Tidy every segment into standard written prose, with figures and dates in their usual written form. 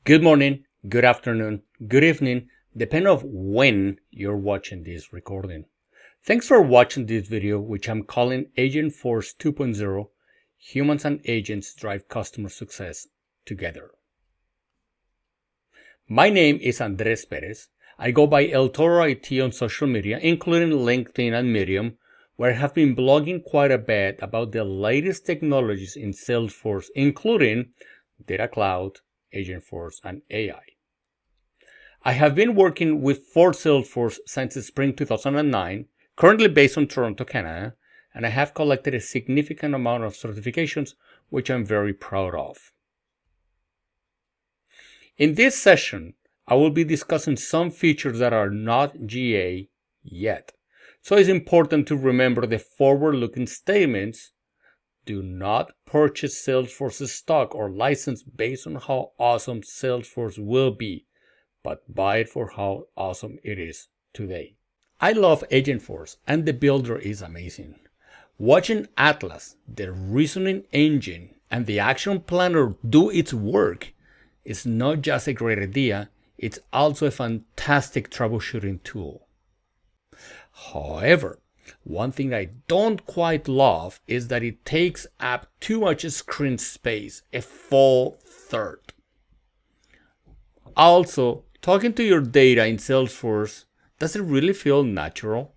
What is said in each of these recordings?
Good morning, good afternoon, good evening, depending on when you're watching this recording. Thanks for watching this video, which I'm calling Agentforce 2.0, Humans and Agents Drive Customer Success Together. My name is Andres Perez. I go by El Toro IT on social media, including LinkedIn and Medium, where I have been blogging quite a bit about the latest technologies in Salesforce, including Data Cloud, Agentforce, and AI. I have been working for Salesforce since spring 2009, currently based on Toronto, Canada, and I have collected a significant amount of certifications, which I'm very proud of. In this session, I will be discussing some features that are not GA yet, so it's important to remember the forward-looking statements. Do not purchase Salesforce stock or license based on how awesome Salesforce will be, but buy it for how awesome it is today. I love Agentforce, and the builder is amazing. Watching Atlas, the reasoning engine, and the action planner do its work is not just a great idea, it's also a fantastic troubleshooting tool. However, one thing I don't quite love is that it takes up too much screen space, a full third. Also, talking to your data in Salesforce, does it really feel natural?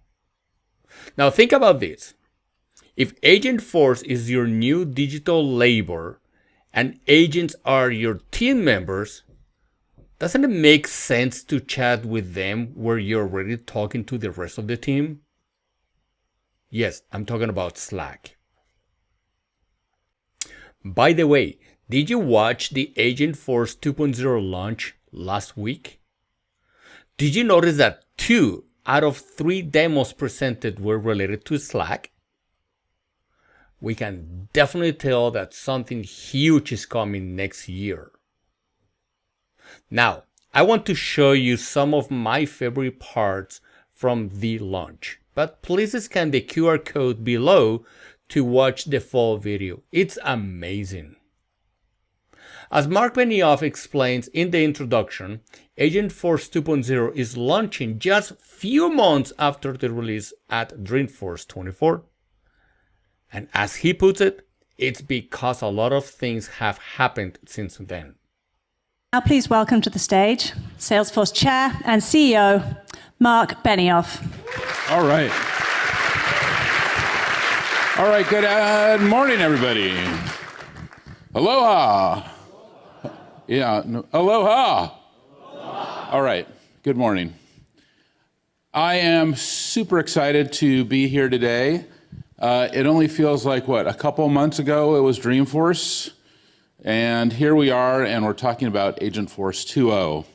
Now think about this. If Agentforce is your new digital labor and agents are your team members, doesn't it make sense to chat with them where you're already talking to the rest of the team? Yes, I'm talking about Slack. By the way, did you watch the Agentforce 2.0 launch last week? Did you notice that 2 out of 3 demos presented were related to Slack? We can definitely tell that something huge is coming next year. Now, I want to show you some of my favorite parts from the launch. But please scan the QR code below to watch the full video. It's amazing. As Marc Benioff explains in the introduction, Agentforce 2.0 is launching just few months after the release at Dreamforce 24. And as he puts it, it's because a lot of things have happened since then. Now please welcome to the stage Salesforce Chair and CEO, Marc Benioff. All right. All right, good morning, everybody. Aloha. Yeah, no, aloha. All right, good morning. I am super excited to be here today. It only feels like, a couple months ago it was Dreamforce, and here we are, and we're talking about Agentforce 2.0.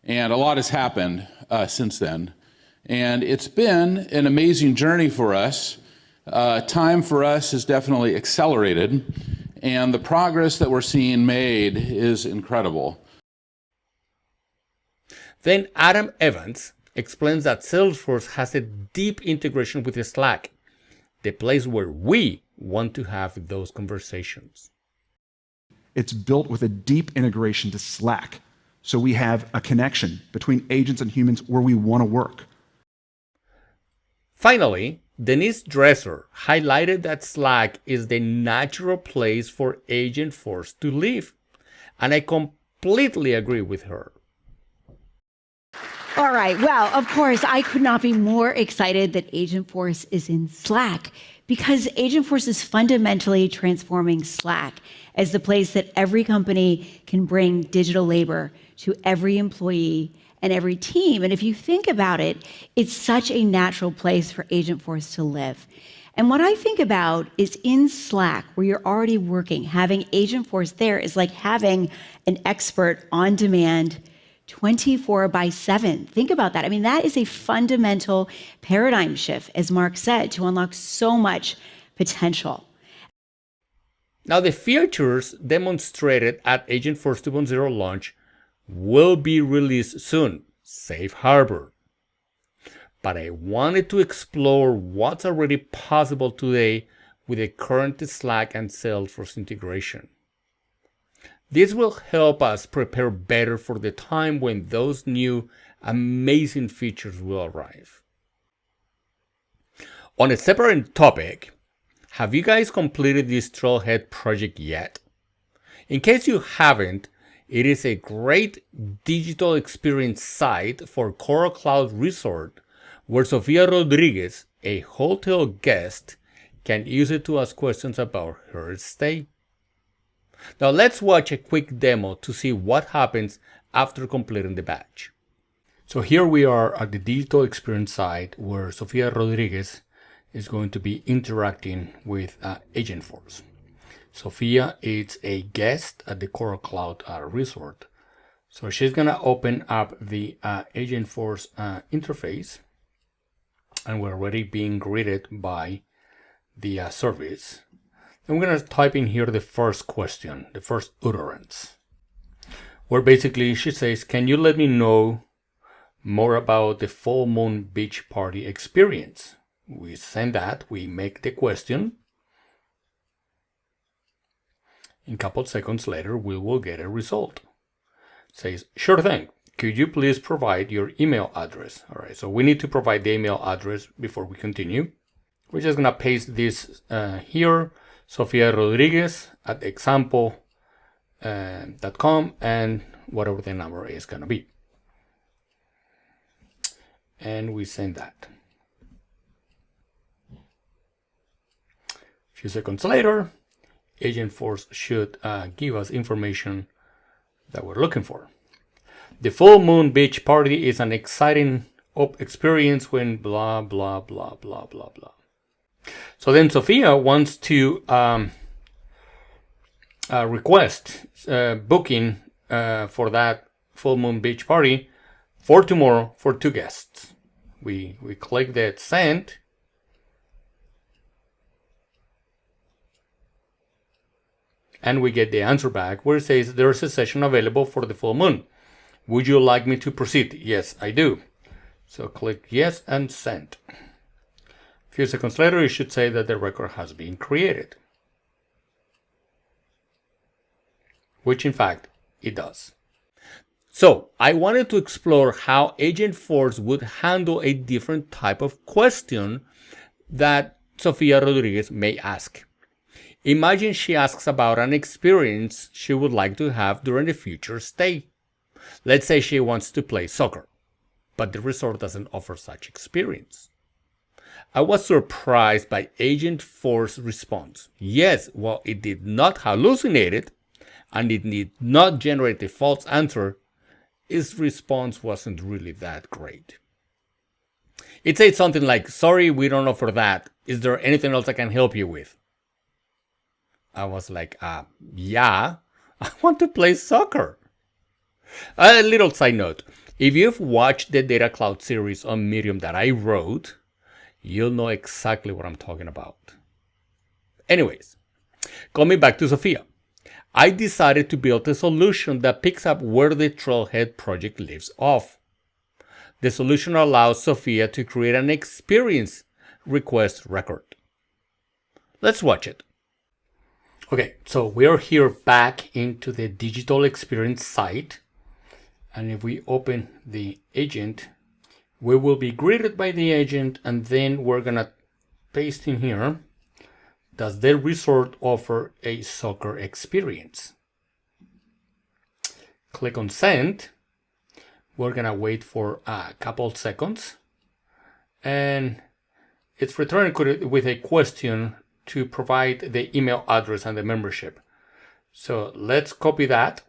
And a lot has happened since then. And it's been an amazing journey for us. Time for us has definitely accelerated, and the progress that we're seeing made is incredible. Then Adam Evans explains that Salesforce has a deep integration with Slack, the place where we want to have those conversations. It's built with a deep integration to Slack, so we have a connection between agents and humans where we want to work. Finally, Denise Dresser highlighted that Slack is the natural place for Agentforce to live, and I completely agree with her. All right, well, of course, I could not be more excited that Agentforce is in Slack, because Agentforce is fundamentally transforming Slack as the place that every company can bring digital labor to every employee and every team. And if you think about it, it's such a natural place for Agentforce to live. And what I think about is in Slack, where you're already working, having Agentforce there is like having an expert on demand 24/7. Think about that. I mean, that is a fundamental paradigm shift, as Marc said, to unlock so much potential. Now, the features demonstrated at Agentforce 2.0 launch will be released soon, safe harbor. But I wanted to explore what's already possible today with the current Slack and Salesforce integration. This will help us prepare better for the time when those new amazing features will arrive. On a separate topic, have you guys completed this Trailhead project yet? In case you haven't, it is a great digital experience site for Coral Cloud Resort where Sofia Rodriguez, a hotel guest, can use it to ask questions about her stay. Now let's watch a quick demo to see what happens after completing the badge. So here we are at the digital experience site where Sofia Rodriguez is going to be interacting with Agentforce. Sofia is a guest at the Coral Cloud Resort. So she's going to open up the Agentforce interface, and we're already being greeted by the service. I'm going to type in here the first question, the first utterance, where basically she says, can you let me know more about the full moon beach party experience? We send that, we make the question. In a couple seconds later, we will get a result. It says, sure thing. Could you please provide your email address? All right, so we need to provide the email address before we continue. We're just gonna paste this here, Sofia Rodriguez at example.com and whatever the number is gonna be. And we send that. A few seconds later, Agentforce should give us information that we're looking for. The full moon beach party is an exciting experience when blah, blah, blah, blah, blah, blah. So then Sofia wants to request booking for that full moon beach party for tomorrow for 2 guests. We click that send. And we get the answer back where it says there's a session available for the full moon. Would you like me to proceed? Yes, I do. So click yes and send. A few seconds later, it should say that the record has been created. Which in fact, it does. So I wanted to explore how Agentforce would handle a different type of question that Sofia Rodriguez may ask. Imagine she asks about an experience she would like to have during a future stay. Let's say she wants to play soccer, but the resort doesn't offer such experience. I was surprised by Agentforce's response. Yes, well, it did not hallucinate it, and it did not generate a false answer. Its response wasn't really that great. It said something like, sorry, we don't offer that. Is there anything else I can help you with? I was like, yeah, I want to play soccer. A little side note, if you've watched the Data Cloud series on Medium that I wrote, you'll know exactly what I'm talking about. Anyways, coming back to Sofia, I decided to build a solution that picks up where the Trailhead project leaves off. The solution allows Sofia to create an experience request record. Let's watch it. Okay, so we're here back into the digital experience site. And if we open the agent, we will be greeted by the agent, and then we're gonna paste in here, does the resort offer a soccer experience? Click on send. We're gonna wait for a couple seconds, and it's returning with a question to provide the email address and the membership. So let's copy that.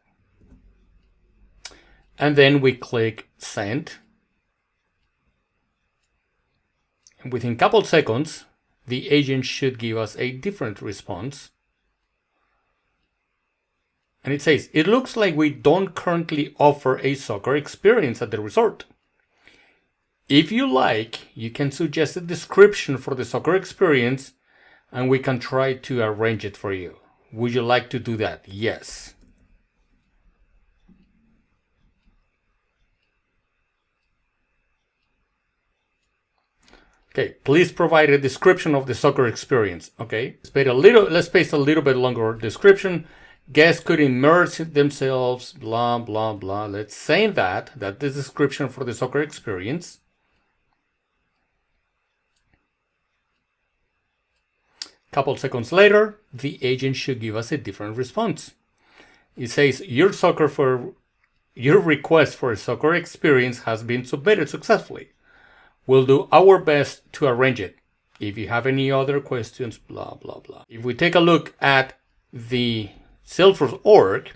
And then we click send. And within a couple seconds, the agent should give us a different response. And it says, it looks like we don't currently offer a soccer experience at the resort. If you like, you can suggest a description for the soccer experience, and we can try to arrange it for you. Would you like to do that? Yes. Okay, please provide a description of the soccer experience. Okay, let's paste a little bit longer description. Guests could immerse themselves, blah, blah, blah. Let's say that the description for the soccer experience. Couple seconds later, the agent should give us a different response. It says, your request for a soccer experience has been submitted successfully. We'll do our best to arrange it. If you have any other questions, blah, blah, blah. If we take a look at the Salesforce org,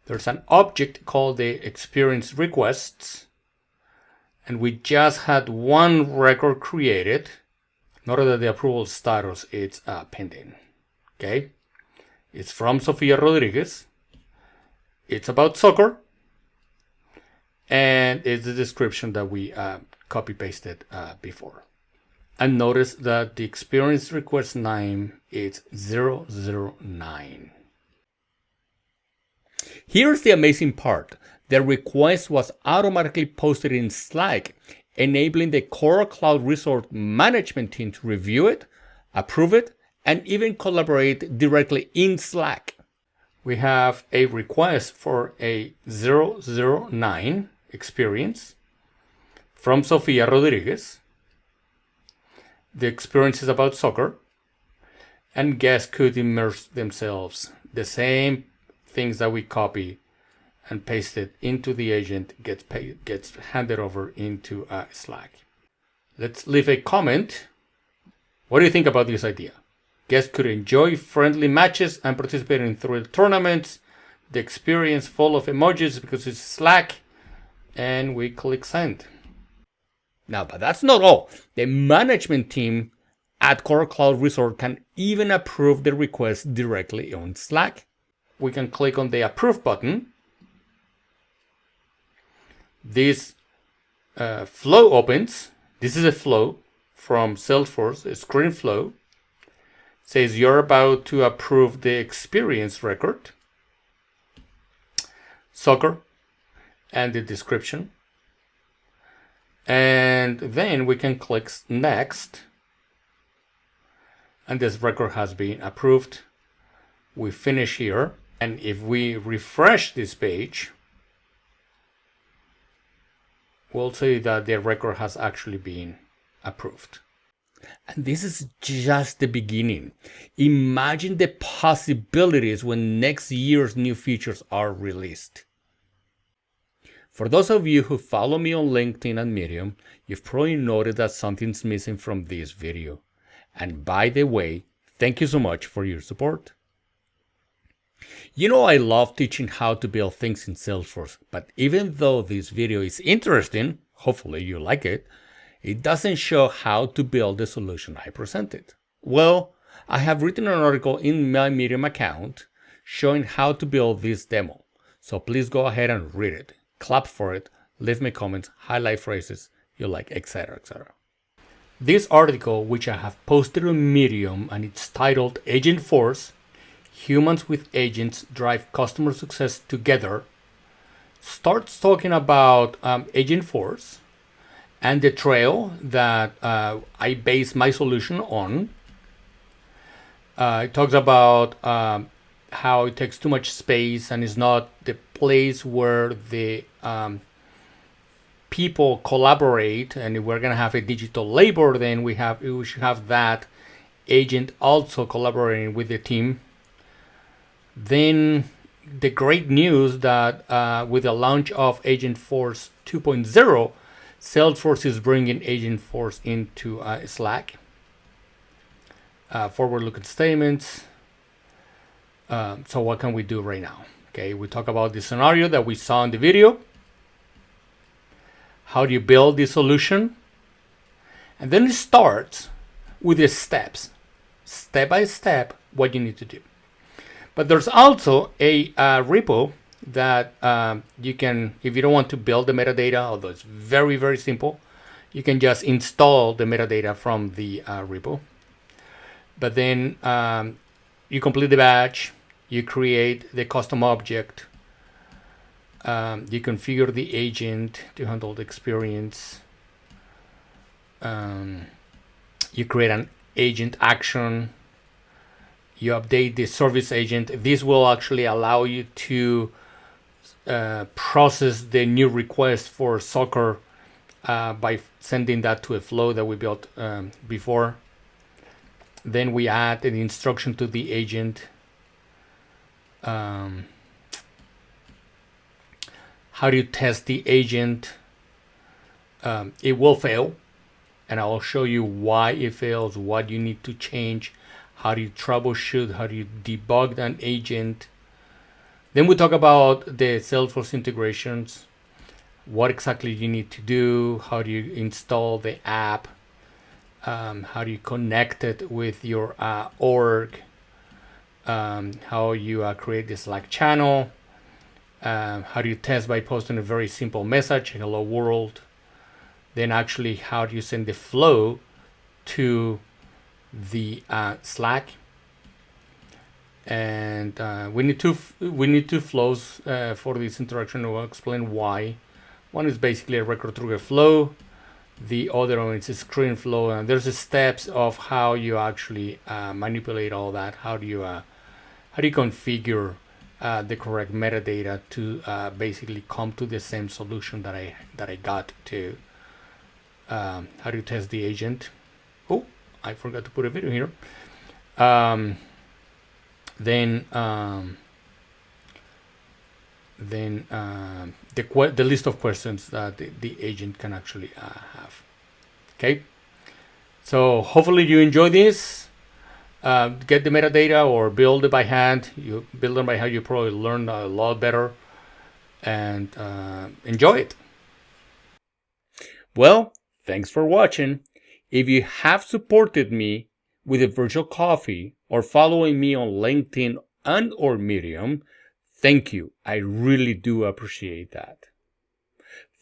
there's an object called the experience requests. And we just had one record created. Note that the approval status is pending. Okay? It's from Sofia Rodriguez. It's about soccer. And it's the description that we copy-pasted before. And notice that the experience request name is 009. Here's the amazing part. The request was automatically posted in Slack, enabling the Core Cloud Resort management team to review it, approve it, and even collaborate directly in Slack. We have a request for a 009 experience from Sofia Rodriguez. The experience is about soccer, and guests could immerse themselves. The same things that we copy and pasted into the agent gets handed over into Slack. Let's leave a comment. What do you think about this idea? Guests could enjoy friendly matches and participate in thrill tournaments. The experience full of emojis because it's Slack, and we click send. Now, but that's not all. The management team at Core Cloud Resort can even approve the request directly on Slack. We can click on the approve button. This flow opens. This is a flow from Salesforce, a screen flow. Says you're about to approve the experience record, soccer, and the description. And then we can click next. And this record has been approved. We finish here. And if we refresh this page, we'll see that the record has actually been approved. And this is just the beginning. Imagine the possibilities when next year's new features are released. For those of you who follow me on LinkedIn and Medium, you've probably noted that something's missing from this video. And by the way, thank you so much for your support. You know, I love teaching how to build things in Salesforce, but even though this video is interesting, hopefully you like it, it doesn't show how to build the solution I presented. Well, I have written an article in my Medium account showing how to build this demo. So please go ahead and read it, clap for it, leave me comments, highlight phrases you like, etc., etc. This article, which I have posted on Medium, and it's titled Agentforce, Humans with Agents Drive Customer Success Together, starts talking about Agentforce and the trail that I base my solution on. It talks about how it takes too much space and is not the place where the people collaborate, and if we're going to have a digital labor, then we should have that agent also collaborating with the team. Then the great news that with the launch of Agentforce 2.0, Salesforce is bringing Agentforce into Slack. Forward-looking statements. So what can we do right now? Okay, we talk about the scenario that we saw in the video. How do you build the solution? And then it starts with the steps. Step by step, what you need to do. But there's also a repo that you can, if you don't want to build the metadata, although it's very, very simple, you can just install the metadata from the repo. But then you complete the batch, you create the custom object, you configure the agent to handle the experience, you create an agent action, You update the service agent. This will actually allow you to process the new request for soccer by sending that to a flow that we built before. Then we add an instruction to the agent. How do you test the agent? It will fail, and I will show you why it fails, what you need to change, how do you troubleshoot, how do you debug an agent. Then we talk about the Salesforce integrations, what exactly you need to do, how do you install the app, how do you connect it with your org, how you create the Slack channel, how do you test by posting a very simple message, hello world. Then actually how do you send the flow to the Slack. And we need two flows for this interaction. We'll explain why. One is basically a record trigger flow. The other one is a screen flow, and there's the steps of how you actually manipulate all that. How do you configure the correct metadata to basically come to the same solution that I got to. How do you test the agent? Oh, I forgot to put a video here. Then the list of questions that the agent can actually have. Okay, so hopefully you enjoy this. Get the metadata or build it by hand. You build them by hand, you probably learn a lot better, and enjoy it. Well, thanks for watching. If you have supported me with a virtual coffee or following me on LinkedIn and or Medium, thank you. I really do appreciate that.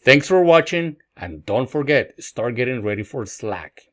Thanks for watching, and don't forget, start getting ready for Slack.